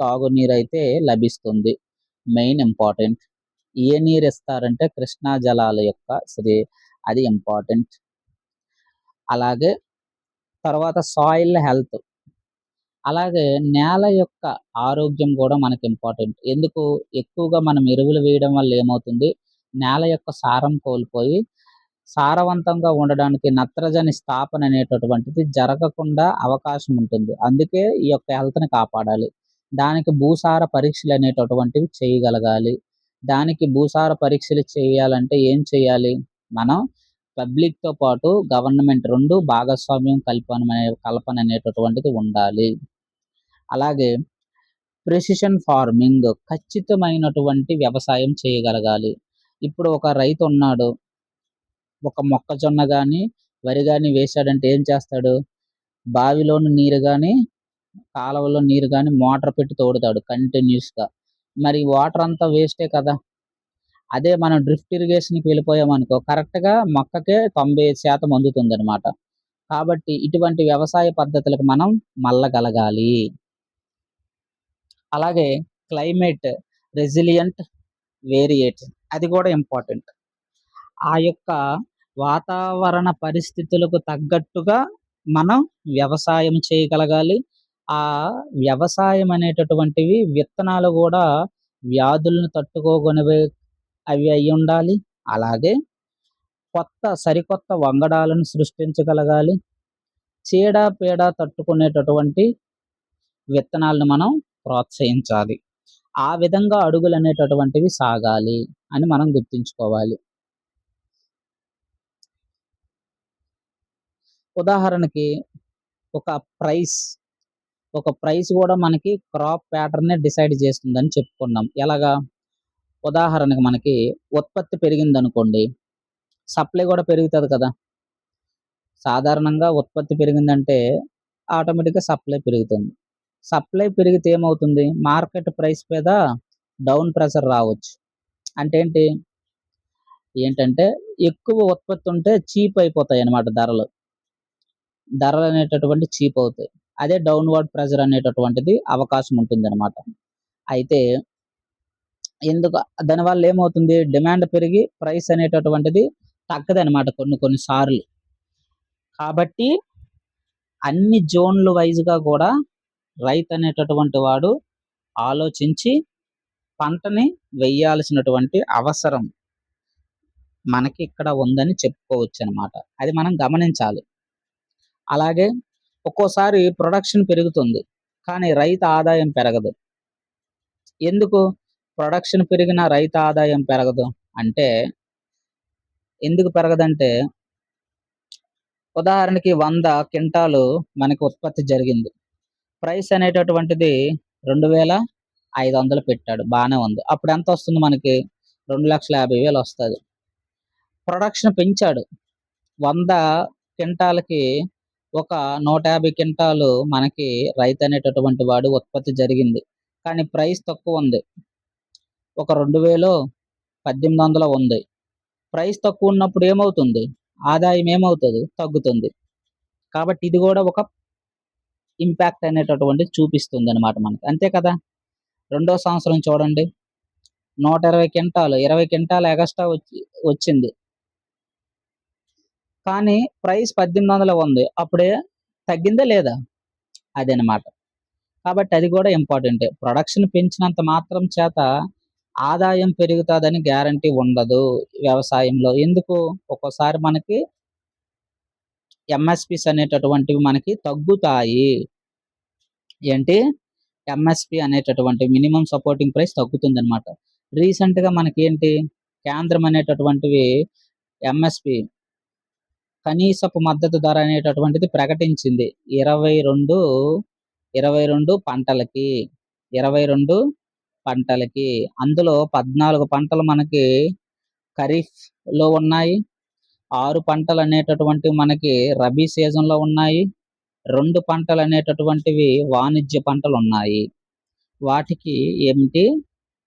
తాగునీరైతే లభిస్తుంది. Main important. ఏ నీరిస్తారంటే కృష్ణా జలాల యొక్క అది ఇంపార్టెంట్. అలాగే తర్వాత సాయిల్ హెల్త్. అలాగే నేల యొక్క ఆరోగ్యం కూడా మనకి ఇంపార్టెంట్. ఎందుకు? ఎక్కువగా మనం ఎరువులు వేయడం వల్ల ఏమవుతుంది? నేల యొక్క సారం కోల్పోయి సారవంతంగా ఉండడానికి నత్రజని స్థాపన అనేటటువంటిది జరగకుండా అవకాశం ఉంటుంది. అందుకే ఈ యొక్క హెల్త్‌ని కాపాడాలి. దానికి భూసార పరీక్షలు అనేటటువంటివి చేయగలగాలి. దానికి భూసార పరీక్షలు చేయాలంటే ఏం చేయాలి? మనం పబ్లిక్‌తో పాటు గవర్నమెంట్ 2 భాగస్వామ్యం కల్పన అనేటటువంటిది ఉండాలి. అలాగే ప్రెసిషన్ ఫార్మింగ్ ఖచ్చితమైనటువంటి వ్యవసాయం చేయగలగాలి. ఇప్పుడు ఒక రైతున్నాడు. ఒక మొక్కజొన్న గాని, వరి గాని వేశాడంటే ఏం చేస్తాడు? బావిలోని నీరు గాని, కాలువలో నీరు గాని మోటార్ పెట్టి తోడుతాడు కంటిన్యూయస్‌గా. మరి వాటర్ అంతా వేస్టే కదా! అదే మనం డ్రిఫ్ట్ ఇరిగేషన్‌కి వెళ్ళిపోయామనుకో కరెక్ట్‌గా మొక్కకే 95% అందుతుందనమాట. కాబట్టి ఇటువంటి వ్యవసాయ పద్ధతులకు మనం మళ్ళగలగాలి. అలాగే క్లైమేట్ రెసిలియంట్ వేరియేట్ అది కూడా ఇంపార్టెంట్. ఆ యొక్క వాతావరణ పరిస్థితులకు తగ్గట్టుగా మనం వ్యవసాయం చేయగలగాలి. ఆ వ్యవసాయం అనేటటువంటివి విత్తనాలు గూడా వ్యాధులను తట్టుకోగనివే అవి అయ్యుండాలి. అలాగే సరికొత్త వంగడాలను సృష్టించగలగాలి. చీడ, పీడ తట్టుకునేటటువంటి విత్తనాలను మనం ప్రోత్సహించాలి. ఆ విధంగా అడుగులనేటటువంటివి సాగాలి అని మనం గుర్తుంచుకోవాలి. ఉదాహరణకి ఒక ప్రైస్, ఒక ప్రైస్ గూడా మనకి క్రాప్ ప్యాటర్న్‌నే డిసైడ్ చేస్తుందని చెప్పుకున్నాం. ఎలాగా? ఉదాహరణకి మనకి ఉత్పత్తి పెరిగిందనుకోండి, సప్లై గూడా పెరుగుతది కదా! సాధారణంగా ఉత్పత్తి పెరిగిందంటే ఆటోమేటిక్‌గా సప్లై పెరుగుతుంది. సప్లై పెరిగితే ఏమవుతుంది? మార్కెట్ ప్రైస్ మీద డౌన్ ప్రెషర్ రావచ్చు. అంటే ఏంటంటే ఎక్కువ ఉత్పత్తి ఉంటే చీప్ అయిపోతాయన్నమాట ధరలు. ధరలనేటటువంటివి చీప్ అవుతాయి. అదే డౌన్‌వర్డ్ ప్రెషర్ అనేటటువంటిది అవకాశం ఉంటుందన్నమాట. అయితే ఎందుకు దానివల్ల ఏమవుతుంది? డిమాండ్ పెరిగి ప్రైస్ అనేటటువంటిది తగ్గదనమాట కొన్ని కొన్ని సార్లు. కాబట్టి అన్ని జోన్‌లు వైస్‌గా గూడా రైతనేటటువంటి వాడు ఆలోచించి పంటని వెయ్యాల్సినటువంటి అవసరం మనకి ఇక్కడ ఉందని చెప్పుకోవచ్చనమాట. అది మనం గమనించాలి. అలాగే ఒక్కోసారి ప్రొడక్షన్ పెరుగుతుంది. కానీ రైతు ఆదాయం పెరగదు. ఎందుకు? ప్రొడక్షన్ పెరిగినా రైతు ఆదాయం పెరగదు అంటే ఎందుకు పెరగదంటే ఉదాహరణకి 100 క్వింటాలు మనకి ఉత్పత్తి జరిగింది. ప్రైస్ అనేటటువంటిది 2,500 పెట్టాడు. బానే ఉంది. అప్పుడెంతొస్తుంది మనకి? 2,50,000 వస్తది. ప్రొడక్షన్ పెంచాడు. 100 క్వింటాలకి ఒక 150 క్వింటాలు మనకి రైతనేటటువంటి వాడు ఉత్పత్తి జరిగింది. కానీ ప్రైస్ తక్కువుంది. ఒక 2,000 1800 ఉంది. ప్రైస్ తక్కువున్నప్పుడు ఏమవుతుంది? ఆదాయం ఏమవుతది? తగ్గుతుంది. కాబట్టి ఇది గూడా ఒక ఇంపాక్ట్ అనేటటువంటిది చూపిస్తుందనమాట మనకి. అంతే కదా! రెండో సంవత్సరం చూడండి. 120 క్వింటాలు, 20 క్వింటాలు ఎగస్ట్రా వచ్చింది. కానీ ప్రైస్ 1800 ఉంది. అప్పుడే తగ్గిందా లేదా? అదనమాట. కాబట్టి అది గూడా ఇంపార్టెంటే. ప్రొడక్షన్ పెంచినంత మాత్రం చేత ఆదాయం పెరుగుతాదని గ్యారంటీ ఉండదు వ్యవసాయంలో. ఎందుకు? ఒక్కోసారి మనకి ఎంఎస్‌పీస్ అనేటటువంటివి మనకి తగ్గుతాయి. ఏంటి? ఎంఎస్‌పీ అనేటటువంటి మినిమమ్ సపోర్టింగ్ ప్రైస్ తగ్గుతుందనమాట. రీసెంట్‌గా మనకేంటి? కేంద్రం అనేటటువంటివి ఎంఎస్‌పీ కనీసపు మద్దతు ధర అనేటటువంటిది ప్రకటించింది. 22, 22 పంటలకి. 22 పంటలకి. అందులో 14 పంటలు మనకి ఖరీఫ్‌లో ఉన్నాయి. 6 పంటలనేటటువంటివి మనకి రబీ సీజన్‌లో ఉన్నాయి. 2 పంటలనేటటువంటివి వాణిజ్య పంటలున్నాయి. వాటికి ఏమిటి?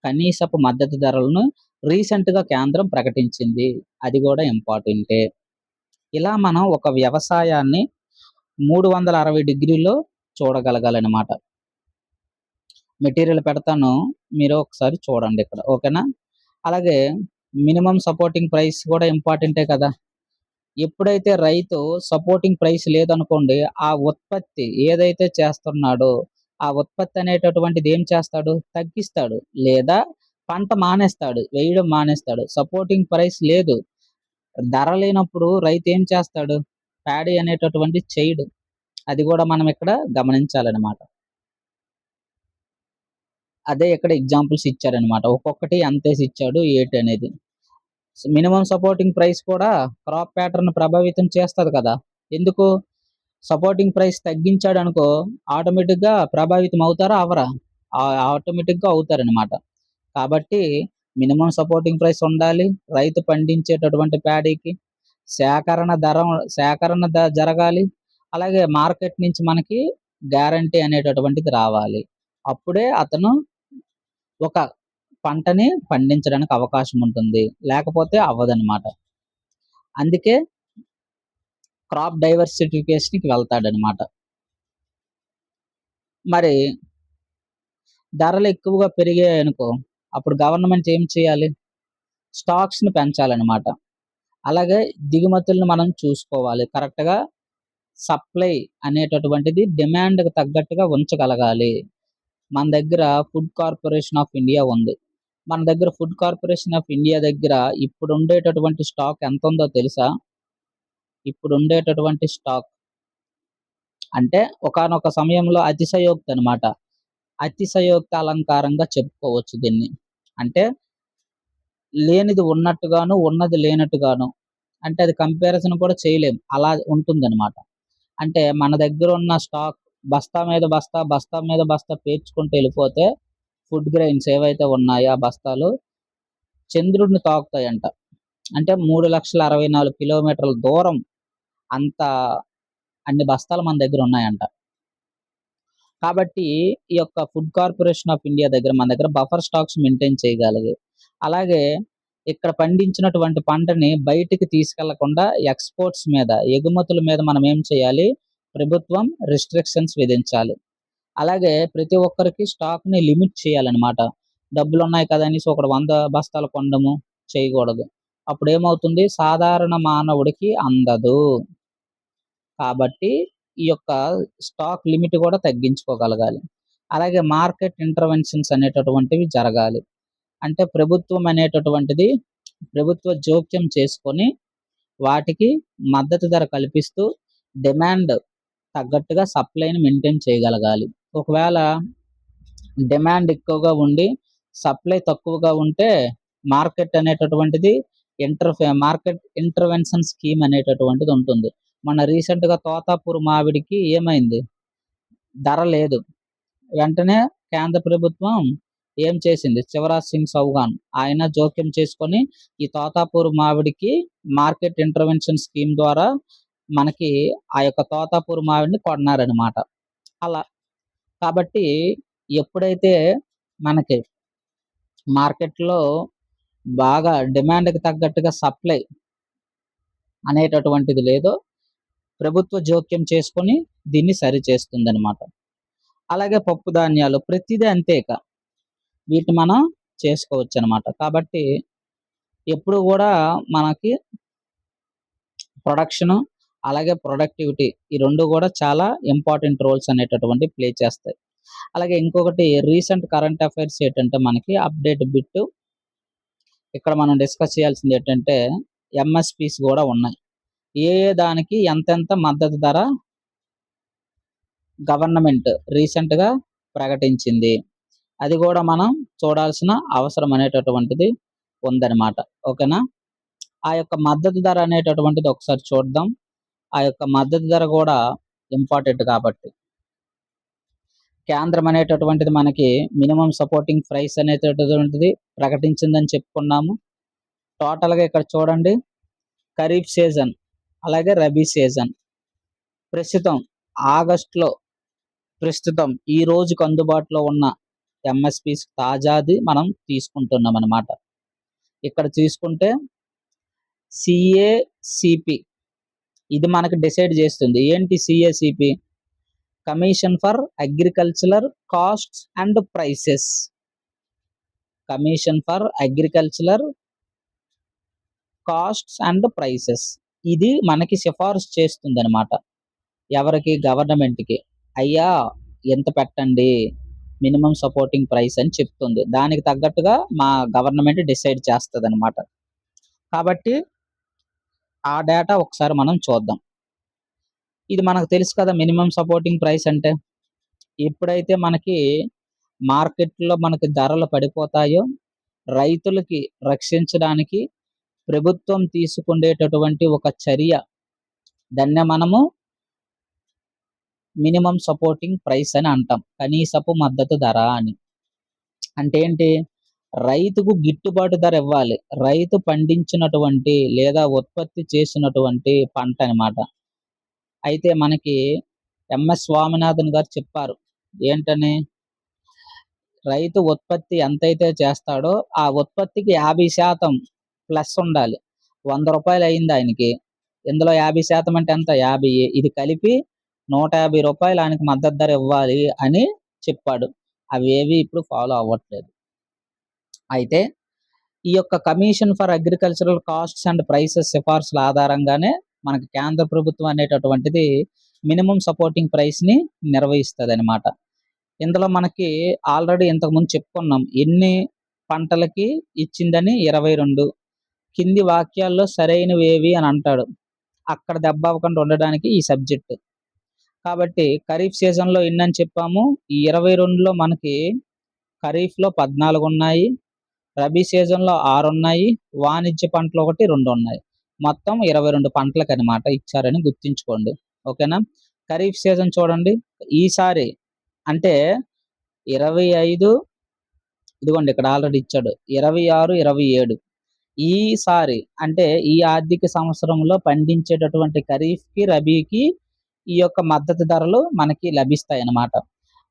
కనీసపు మద్దతు ధరలను రీసెంట్‌గా కేంద్రం ప్రకటించింది. అది గూడా ఇంపార్టెంటే. ఇలా మనం ఒక వ్యవసాయాన్ని 360 డిగ్రీల్లో చూడగలగాలనమాట. మెటీరియల్ పెడతాను. మీరు ఒకసారి చూడండి ఇక్కడ. ఓకేనా? అలాగే మినిమమ్ సపోర్టింగ్ ప్రైస్ కూడా ఇంపార్టెంటే కదా! ఎప్పుడైతే రైతు సపోర్టింగ్ ప్రైస్ లేదనుకోండి, ఆ ఉత్పత్తి ఏదైతే చేస్తున్నాడో, ఆ ఉత్పత్తి అనేటటువంటిది ఏం చేస్తాడు? తగ్గిస్తాడు. లేదా పంట మానేస్తాడు. వేయడం మానేస్తాడు. సపోర్టింగ్ ప్రైస్ లేదు. ధర లేనప్పుడు రైతేం చేస్తాడు? ప్యాడీ అనేటటువంటిది చేయడు. అది గూడా మనం ఇక్కడ గమనించాలనమాట. అదే ఇక్కడ ఎగ్జాంపుల్స్ ఇచ్చారనమాట. ఒక్కొక్కటి ఎంతేసి ఇచ్చాడు, ఏటనేది. మినిమమ్ సపోర్టింగ్ ప్రైస్ కూడా క్రాప్ ప్యాటర్న్ ప్రభావితం చేస్తది కదా! ఎందుకు? సపోర్టింగ్ ప్రైస్ తగ్గించాడనుకో ఆటోమేటిక్‌గా ప్రభావితం అవుతారా? అవ్వరా? ఆటోమేటిక్‌గా అవుతారనమాట. కాబట్టి మినిమమ్ సపోర్టింగ్ ప్రైస్ ఉండాలి. రైతు పండించేటటువంటి ప్యాడీకి. సేకరణ జరగాలి. అలాగే మార్కెట్ నుంచి మనకి గ్యారంటీ అనేటటువంటిది రావాలి. అప్పుడే అతను ఒక పంటని పండించడానికి అవకాశం ఉంటుంది. లేకపోతే అవ్వదనమాట. అందుకే క్రాప్ డైవర్సిఫికేషన్‌కి వెళ్తాడనమాట. మరి ధరలు ఎక్కువగా పెరిగాయనుకో, అప్పుడు గవర్నమెంట్ ఏం చేయాలి? స్టాక్స్‌ని పెంచాలనమాట. అలాగే దిగుమతులను మనం చూసుకోవాలి. కరెక్ట్‌గా సప్లై అనేటటువంటిది డిమాండ్‌కి తగ్గట్టుగా ఉంచగలగాలి. మన దగ్గర ఫుడ్ కార్పొరేషన్ ఆఫ్ ఇండియా ఉంది. మన దగ్గర ఫుడ్ కార్పొరేషన్ ఆఫ్ ఇండియా దగ్గర ఇప్పుడుండేటటువంటి స్టాక్ ఎంతుందో తెలుసా? ఇప్పుడుండేటటువంటి స్టాక్ అంటే ఒకానొక సమయంలో అతిశయోక్తి అనమాట. అతిశయోక్తి అలంకారంగా చెప్పుకోవచ్చు దీన్ని. అంటే లేనిది ఉన్నట్టుగాను, ఉన్నది లేనట్టుగాను. అంటే అది కంపారిజన్ కూడా చేయలేం. అలా ఉంటుందనమాట. అంటే మన దగ్గరున్న స్టాక్ బస్తా మీద బస్తా, బస్తా మీద బస్తా పేర్చుకుంటూ ఎళ్ళిపోతే ఫుడ్ గ్రెయిన్స్ ఏవైతే ఉన్నాయో ఆ బస్తాలు చంద్రుడిని తాకుతాయంట. అంటే 3,64,000 కిలోమీటర్ల దూరం అంత అన్ని బస్తాలు మన దగ్గరున్నాయంట. కాబట్టి ఈ యొక్క ఫుడ్ కార్పొరేషన్ ఆఫ్ ఇండియా దగ్గర మన దగ్గర బఫర్ స్టాక్స్ మెయింటైన్ చేయగలిగి, అలాగే ఇక్కడ పండించినటువంటి పంటని బయటికి తీసుకెళ్లకుండా ఎక్స్‌పోర్ట్స్ మీద, ఎగుమతుల మీద మనం ఏం చేయాలి? ప్రభుత్వం రిస్ట్రిక్షన్స్ విధించాలి. అలాగే ప్రతి ఒక్కరికి స్టాక్‌ని లిమిట్ చేయాలనమాట. డబ్బులున్నాయి కదా! అనేసి ఒకడు 100 బస్తాలు కొనడము చేయకూడదు. అప్పుడేమవుతుంది? సాధారణ మానవుడికి అందదు. కాబట్టి ఈ యొక్క స్టాక్ లిమిట్ కూడా తగ్గించుకోగలగాలి. అలాగే మార్కెట్ ఇంటర్వెన్షన్స్ అనేటటువంటివి జరగాలి. అంటే ప్రభుత్వం అనేటటువంటిది ప్రభుత్వ జోక్యం చేసుకొని వాటికి మద్దతు ధర కల్పిస్తూ డిమాండ్ తగ్గట్టుగా సప్లైని మెయింటైన్ చేయగలగాలి. ఒకవేళ డిమాండ్ ఎక్కువగా ఉండి సప్లై తక్కువగా ఉంటే మార్కెట్ అనేటటువంటిది మార్కెట్ ఇంటర్వెన్షన్ స్కీమ్ అనేటటువంటిది ఉంటుంది. మొన్న రీసెంట్‌గా తోతాపూర్ మామిడికి ఏమైంది? ధర లేదు. వెంటనే కేంద్ర ప్రభుత్వం ఏం చేసింది? శివరాజ్ సింగ్ చౌహాన్ ఆయన జోక్యం చేసుకొని ఈ తోతాపూర్ మామిడికి మార్కెట్ ఇంటర్వెన్షన్ స్కీమ్ ద్వారా మనకి ఆ యొక్క తోతాపూర్ మామిడిని కొన్నారనమాట. అలా. కాబట్టి ఎప్పుడైతే మనకి మార్కెట్‌లో బాగా డిమాండ్‌కి తగ్గట్టుగా సప్లై అనేటటువంటిది లేదో ప్రభుత్వ జోక్యం చేసుకొని దీన్ని సరిచేస్తుందనమాట. అలాగే పప్పు ధాన్యాలు ప్రతిదీ అంతే ఇక. వీటిని మనం చేసుకోవచ్చనమాట. కాబట్టి ఎప్పుడు గూడా మనకి ప్రొడక్షను, అలాగే ప్రొడక్టివిటీ ఈ 2 గూడా చాలా ఇంపార్టెంట్ రోల్స్ అనేటటువంటివి ప్లే చేస్తాయి. అలాగే ఇంకొకటి రీసెంట్ కరెంట్ అఫైర్స్ ఏంటంటే మనకి అప్డేట్ బిట్ ఇక్కడ మనం డిస్కస్ చేయాల్సిందేంటంటే ఎంఎస్‌పీస్ గూడా ఉన్నాయి. దానికి ఎంతెంత మద్దతు ధర గవర్నమెంట్ రీసెంట్‌గా ప్రకటించింది. అది గూడా మనం చూడాల్సిన అవసరం అనేటటువంటిది ఉందనమాట. ఓకేనా? ఆ యొక్క మద్దతు ధర అనేటటువంటిది ఒకసారి చూద్దాం. ఆ యొక్క మద్దతు ధర గూడా ఇంపార్టెంట్ కాబట్టి. కేంద్రం అనేటటువంటిది మనకి మినిమమ్ సపోర్టింగ్ ప్రైస్ అనేటటువంటిది ప్రకటించిందని చెప్పుకున్నాము. టోటల్‌గా ఇక్కడ చూడండి ఖరీఫ్ సీజన్, అలాగే రబీ సీజన్. ప్రస్తుతం ఆగస్ట్‌లో ఈ రోజుకి అందుబాటులో ఉన్న ఎంఎస్‌పీస్ తాజాది మనం తీసుకుంటున్నామనమాట. ఇక్కడ తీసుకుంటే సీఏసీపీ ఇది మనకి డిసైడ్ చేస్తుంది. ఏంటి CACP? Commission for agricultural costs and prices. Commission for agricultural costs and prices. ఇది మనకి సిఫారసు చేస్తుందనమాట. ఎవరికి? గవర్నమెంట్‌కి. అయ్యా ఎంత పెట్టండి మినిమమ్ సపోర్టింగ్ ప్రైస్ అని చెప్తుంది. దానికి తగ్గట్టుగా మా గవర్నమెంట్ డిసైడ్ చేస్తదనమాట. కాబట్టి ఆ డేటా ఒకసారి మనం చూద్దాం. ఇది మనకు తెలుసు కదా మినిమమ్ సపోర్టింగ్ ప్రైస్ అంటే. ఎప్పుడైతే మనకి మార్కెట్‌లో మనకి ధరలు పడిపోతాయో రైతులకి రక్షించడానికి ప్రభుత్వం తీసుకునేటటువంటి ఒక చర్య. దాన్నే మనము మినిమమ్ సపోర్టింగ్ ప్రైస్ అని అంటాం. కనీసపు మద్దతు ధర అని. అంటే ఏంటి? రైతుకు గిట్టుబాటు ధర ఇవ్వాలి. రైతు పండించినటువంటి లేదా ఉత్పత్తి చేసినటువంటి పంట అనమాట. అయితే మనకి ఎంఎస్ స్వామినాథన్ గారు చెప్పారు. ఏంటని? రైతు ఉత్పత్తి ఎంతైతే చేస్తాడో ఆ ఉత్పత్తికి 50% ప్లస్ ఉండాలి. రూ. 100 అయింది ఆయనకి. ఇందులో 50% అంటే ఎంత? 50. ఇది కలిపి రూ. 150 ఆయనకి మద్దతు ధర ఇవ్వాలి అని చెప్పాడు. అవేవి ఇప్పుడు ఫాలో అవ్వట్లేదు. అయితే ఈ యొక్క commission for agricultural costs and prices సిఫార్సుల ఆధారంగానే మనకి కేంద్ర ప్రభుత్వం అనేటటువంటిది మినిమం సపోర్టింగ్ ప్రైస్‌ని నిర్వహిస్తదనమాట. ఇందులో మనకి ఆల్రెడీ ఇంతకుముందు చెప్పుకున్నాం. ఎన్ని పంటలకి ఇచ్చిందని 22. కింది వాక్యాల్లో సరైనవేవి అని అంటాడు. అక్కడ దెబ్బ అవ్వకుండా ఉండడానికి ఈ సబ్జెక్ట్. కాబట్టి ఖరీఫ్ సీజన్‌లో ఎన్నని చెప్పాము. ఈ 22లో మనకి ఖరీఫ్‌లో 14 ఉన్నాయి. రబీ సీజన్‌లో 6 ఉన్నాయి. వాణిజ్య పంటలు ఒకటి 2 ఉన్నాయి. మొత్తం 22 పంటలకనమాట ఇచ్చారని గుర్తుంచుకోండి. ఓకేనా? ఖరీఫ్ సీజన్ చూడండి. ఈసారి అంటే 25 ఇదిగోండి ఇక్కడ ఆల్రెడీ ఇచ్చాడు. 26, 27 ఈసారి అంటే ఈ ఆర్థిక సంవత్సరంలో పండించేటటువంటి ఖరీఫ్‌కి, రబీకి ఈ యొక్క మద్దతు ధరలు మనకి లభిస్తాయన్నమాట.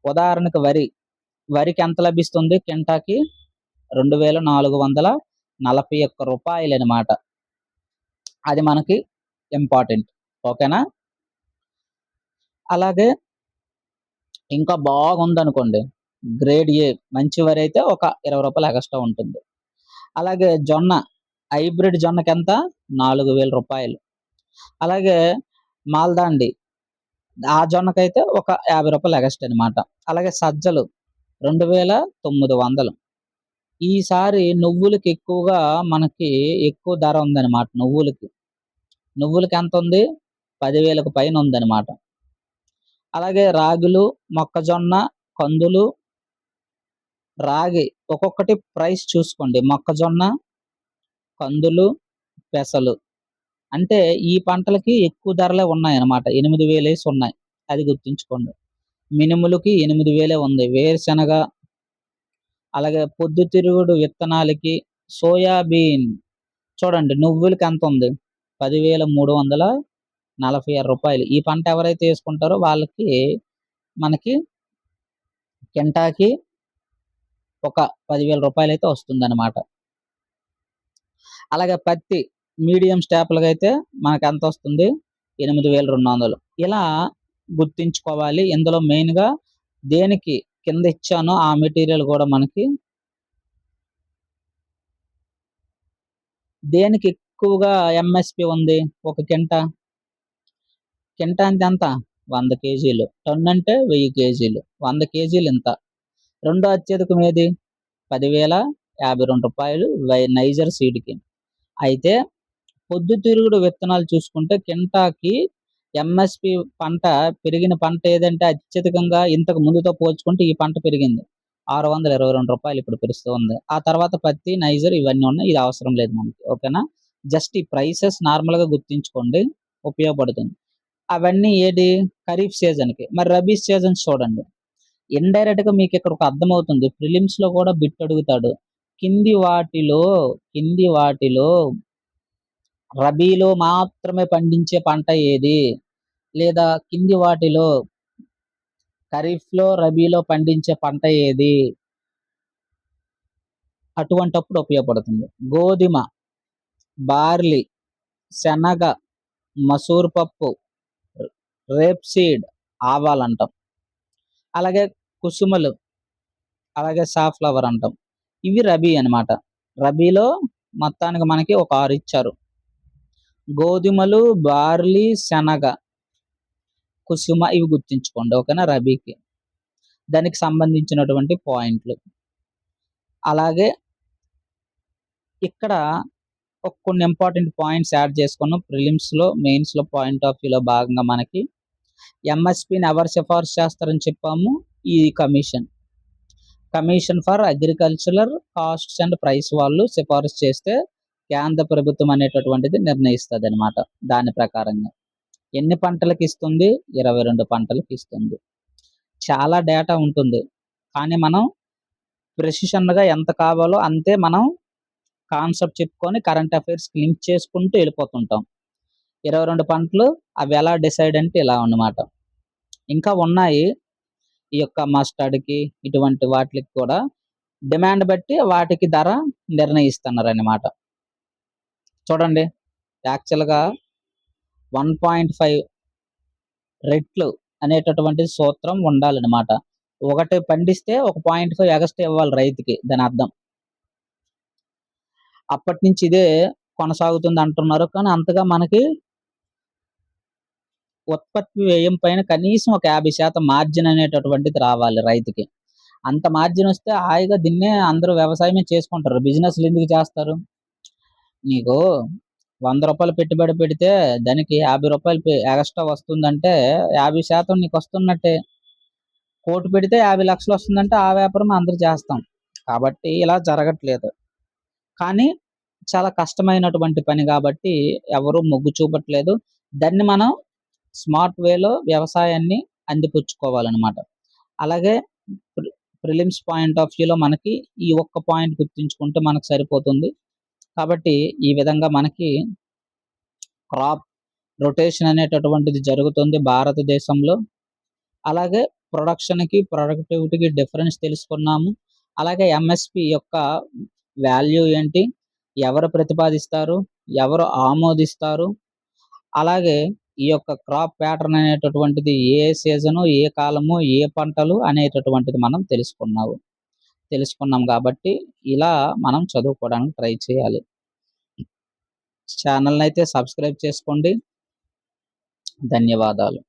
ఉదాహరణకు వరికి ఎంత లభిస్తుంది క్వింటాకి? రూ. 2441 అది మనకి ఇంపార్టెంట్. ఓకేనా? అలాగే ఇంకా బాగుందనుకోండి, గ్రేడ్ ఏ మంచి వరి అయితే ఒక రూ. 20 ఎక్స్ట్రా ఉంటుంది. అలాగే జొన్న, హైబ్రిడ్ జొన్నకెంత? రూ. 4000. అలాగే మాల్దాండి ఆ జొన్నకైతే ఒక రూ. 50 ఎక్స్ట్రా అనమాట. అలాగే సజ్జలు 2900. ఈసారి నువ్వులకి ఎక్కువగా మనకి ఎక్కువ ధర ఉందనమాట నువ్వులకి. నువ్వులకి ఎంత ఉంది? 10,000కు పైన ఉందనమాట. అలాగే రాగులు, మొక్కజొన్న, కందులు, రాగి ఒక్కొక్కటి ప్రైస్ చూసుకోండి. మొక్కజొన్న, కందులు, పెసలు అంటే ఈ పంటలకి ఎక్కువ ధరలే ఉన్నాయన్నమాట. 8,000 ఉన్నాయి. అది గుర్తుంచుకోండి. మినుములకి 8,000 ఉంది. వేరుశనగ, అలాగే పొద్దుతిరుగుడు విత్తనాలకి, సోయాబీన్ చూడండి నువ్వులకి ఎంత ఉంది? రూ. 10,346. ఈ పంట ఎవరైతే వేసుకుంటారో వాళ్ళకి మనకి క్వింటాకి ఒక రూ. 10,000 అయితే వస్తుందన్నమాట. అలాగే పత్తి మీడియం స్టాపుల్‌గా అయితే మనకు ఎంత వస్తుంది? 8,200. ఇలా గుర్తుంచుకోవాలి. ఇందులో మెయిన్‌గా దేనికి కింద ఇచ్చానో ఆ మెటీరియల్ కూడా మనకి దేనికి ఎక్కువగా ఎంఎస్‌పి ఉంది? ఒక కింటా అంటే ఎంత? 100 కేజీలు. టన్ అంటే 1000 కేజీలు. 100 కేజీలు ఇంత. రెండో అత్యధికం ఏది? రూ. 10,052 నైజర్ సీడ్‌కి. అయితే పొద్దుతిరుగుడు విత్తనాలు చూసుకుంటే కింటాకి ఎంఎస్‌పి పంట పెరిగిన పంట ఏదంటే అత్యధికంగా ఇంతకు ముందుతో పోల్చుకుంటే ఈ పంట పెరిగింది. రూ. 622 ఇప్పుడు పెరుస్తూ ఉంది. ఆ తర్వాత పత్తి, నైజర్ ఇవన్నీ ఉన్నాయి. ఇది అవసరం లేదు మనకి. ఓకేనా? జస్ట్ ఈ ప్రైసెస్ నార్మల్‌గా గుర్తుంచుకోండి. ఉపయోగపడుతుంది. అవన్నీ ఏది? ఖరీఫ్ సీజన్‌కి. మరి రబీ సీజన్స్ చూడండి. ఇండైరెక్ట్‌గా మీకు ఇక్కడ ఒక అర్థమవుతుంది. ప్రిలిమ్స్‌లో కూడా బిట్ అడుగుతాడు. కింది వాటిలో రబీలో మాత్రమే పండించే పంట ఏది? లేదా కింది వాటిలో ఖరీఫ్‌లో, రబీలో పండించే పంట ఏది? అటువంటప్పుడు ఉపయోగపడుతుంది. గోధుమ, బార్లీ, శనగ, మసూర్ పప్పు, రేప్ సీడ్, ఆవాలంటాం. అలాగే కుసుమలు, అలాగే సాఫ్లవర్ అంటాం. ఇవి రబీ అన్నమాట. రబీలో మొత్తానికి మనకి ఒక 6 ఇచ్చారు. గోధుమలు, బార్లీ, శనగ, కుసుమ ఇవి గుర్తుంచుకోండి. ఓకేనా? రబీకి. దానికి సంబంధించినటువంటి పాయింట్లు. అలాగే ఇక్కడ కొన్ని ఇంపార్టెంట్ పాయింట్స్ యాడ్ చేసుకున్నాం. ప్రిలిమ్స్‌లో, మెయిన్స్‌లో పాయింట్ ఆఫ్ వ్యూలో భాగంగా మనకి ఎంఎస్‌పిని ఎవరు సిఫార్సు చేస్తారని చెప్పాము? ఈ commission for agricultural costs and price వాళ్ళు సిఫారసు చేస్తే కేంద్ర ప్రభుత్వం అనేటటువంటిది నిర్ణయిస్తదనమాట. దాని ప్రకారంగా. ఎన్ని పంటలకి ఇస్తుంది? 22 పంటలకి ఇస్తుంది. చాలా డేటా ఉంటుంది. కానీ మనం ప్రెసిషన్‌గా ఎంత కావాలో అంతే మనం కాన్సెప్ట్ చెప్పుకొని కరెంట్ అఫైర్స్‌కి లింక్ చేసుకుంటూ వెళ్ళిపోతుంటాం. 22 పంటలు అవి ఎలా డిసైడ్ అంటే ఇలా అన్నమాట. ఇంకా ఉన్నాయి. ఈ యొక్క మస్టర్డ్‌కి ఇటువంటి వాటిలకి కూడా డిమాండ్ బట్టి వాటికి ధర నిర్ణయిస్తున్నారన్నమాట. చూడండి యాక్చువల్‌గా 1.5 రెట్లు అనేటటువంటి సూత్రం ఉండాలన్నమాట. ఒకటి పండిస్తే ఒక 0.5 ఎగస్ట్రా ఇవ్వాలి రైతుకి దానర్థం. అప్పటినుంచి ఇదే కొనసాగుతుంది అంటున్నారు. కానీ అంతగా మనకి ఉత్పత్తి వ్యయం పైన కనీసం ఒక 50% మార్జిన్ అనేటటువంటిది రావాలి రైతుకి. అంత మార్జిన్ వస్తే హాయిగా దీన్నే అందరూ వ్యవసాయమే చేసుకుంటారు. బిజినెస్‌లు ఎందుకు చేస్తారు? నీకు రూ. 100 పెట్టుబడి పెడితే దానికి రూ. 50 ఎగస్ట్రా వస్తుందంటే 50% నీకొస్తున్నట్టే. 1,00,00,000 పెడితే 50,00,000 వస్తుందంటే ఆ వ్యాపారం అందరూ చేస్తాం. కాబట్టి ఇలా జరగట్లేదు. కానీ చాలా కష్టమైనటువంటి పని గాబట్టి ఎవరు మొగ్గు చూపట్లేదు. దాన్ని మనం స్మార్ట్ వేలో వ్యవసాయాన్ని అందిపుచ్చుకోవాలనమాట. అలాగే ప్రి ప్రిలిమ్స్ పాయింట్ ఆఫ్ వ్యూలో మనకి ఈ ఒక్క పాయింట్ గుర్తుంచుకుంటే మనకు సరిపోతుంది. కాబట్టి ఈ విధంగా మనకి క్రాప్ రొటేషన్ అనేటటువంటిది జరుగుతుంది భారతదేశంలో. అలాగే ప్రొడక్షన్‌కి, ప్రొడక్టివిటీకి డిఫరెన్స్ తెలుసుకున్నాము. అలాగే ఎంఎస్‌పి యొక్క వాల్యూ ఏంటి? ఎవరు ప్రతిపాదిస్తారు? ఎవరు ఆమోదిస్తారు? అలాగే ఈ యొక్క క్రాప్ ప్యాటర్న్ అనేటటువంటిది ఏ సీజను, ఏ కాలము, ఏ పంటలు అనేటటువంటిది మనం తెలుసుకున్నాం కాబట్టి ఇలా మనం చదువుకోవడానికి ట్రై చేయాలి. ఛానల్‌నైతే సబ్స్క్రైబ్ చేసుకోండి. ధన్యవాదాలు.